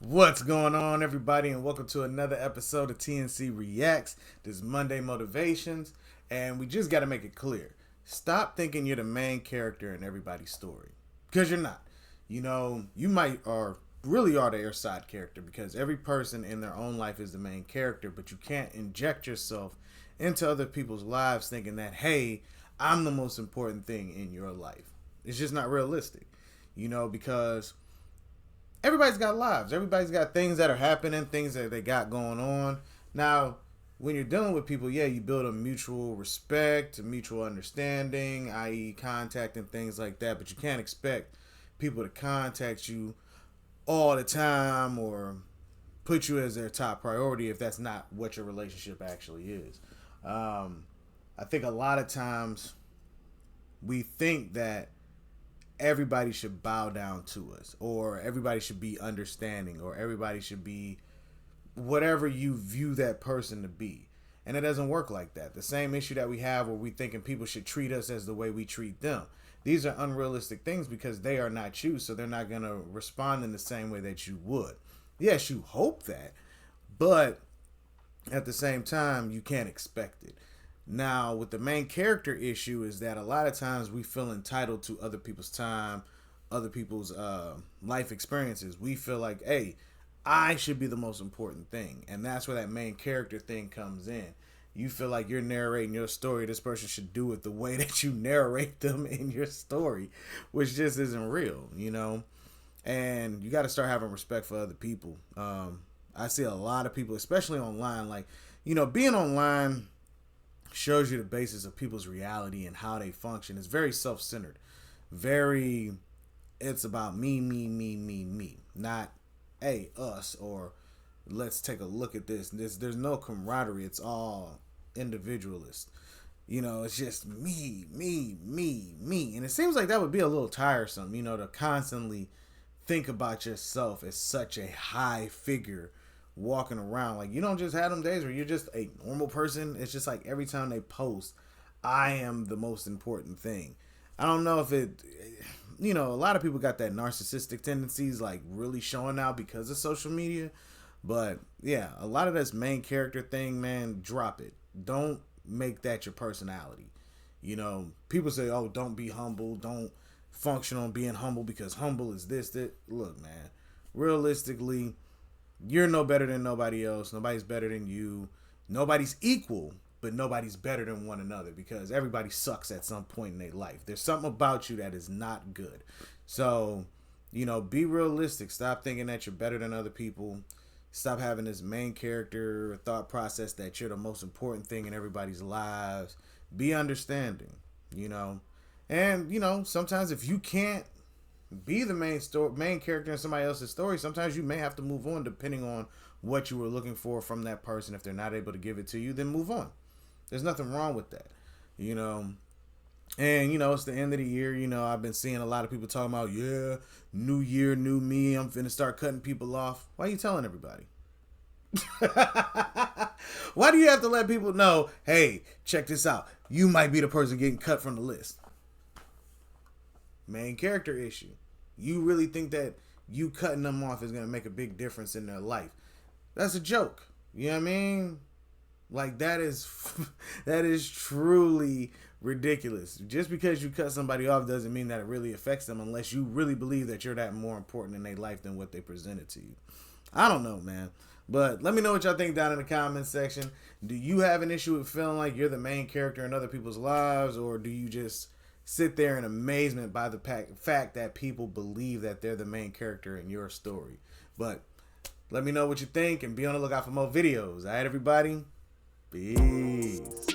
What's going on, everybody, and welcome to another episode of TNC Reacts. This is Monday Motivations, and we just got to make it clear. Stop thinking you're the main character in everybody's story, because you're not. You might or really are their side character, because every person in their own life is the main character, but you can't inject yourself into other people's lives thinking that, hey, I'm the most important thing in your life. It's just not realistic, because everybody's got lives. Everybody's got things that are happening, things that they got going on. Now, when you're dealing with people, yeah, you build a mutual respect, a mutual understanding, i.e., contact and things like that. But you can't expect people to contact you all the time or put you as their top priority if that's not what your relationship actually is. I think a lot of times we think that everybody should bow down to us, or everybody should be understanding, or everybody should be whatever you view that person to be. And it doesn't work like that. The same issue that we have where we thinking people should treat us as the way we treat them. These are unrealistic things because they are not you, so they're not going to respond in the same way that you would. Yes, you hope that, but at the same time, you can't expect it. Now, with the main character issue is that a lot of times we feel entitled to other people's time, other people's life experiences. We feel like, hey, I should be the most important thing. And that's where that main character thing comes in. You feel like you're narrating your story. This person should do it the way that you narrate them in your story, which just isn't real. And you got to start having respect for other people. I see a lot of people, especially online, being online shows you the basis of people's reality and how they function. It's very self-centered. It's about me, not, hey, us, or let's take a look at this. There's no camaraderie. It's all individualist. It's just me. And it seems like that would be a little tiresome, to constantly think about yourself as such a high figure walking around. Like, you don't just have them days where you're just a normal person. It's just like every time they post, I am the most important thing. I don't know if a lot of people got that narcissistic tendencies, like really showing out because of social media. But yeah, a lot of this main character thing, man, drop it. Don't make that your personality. People say, oh, don't be humble. Don't function on being humble because humble is this, that. Look, man, realistically, you're no better than nobody else. Nobody's better than you. Nobody's equal, but nobody's better than one another because everybody sucks at some point in their life. There's something about you that is not good. So, be realistic. Stop thinking that you're better than other people. Stop having this main character thought process that you're the most important thing in everybody's lives. Be understanding, And, sometimes if you can't be the main character in somebody else's story, sometimes you may have to move on depending on what you were looking for from that person. If they're not able to give it to you, then move on. There's nothing wrong with that. And it's the end of the year. I've been seeing a lot of people talking about, yeah, new year, new me, I'm finna start cutting people off. Why are you telling everybody? Why do you have to let people know, hey, check this out, you might be the person getting cut from the list? Main character issue. You really think that you cutting them off is going to make a big difference in their life? That's a joke. You know what I mean? Like, that is truly ridiculous. Just because you cut somebody off doesn't mean that it really affects them unless you really believe that you're that more important in their life than what they presented to you. I don't know, man. But let me know what y'all think down in the comments section. Do you have an issue with feeling like you're the main character in other people's lives, or do you just sit there in amazement by the fact that people believe that they're the main character in your story? But let me know what you think and be on the lookout for more videos. All right, everybody? Peace.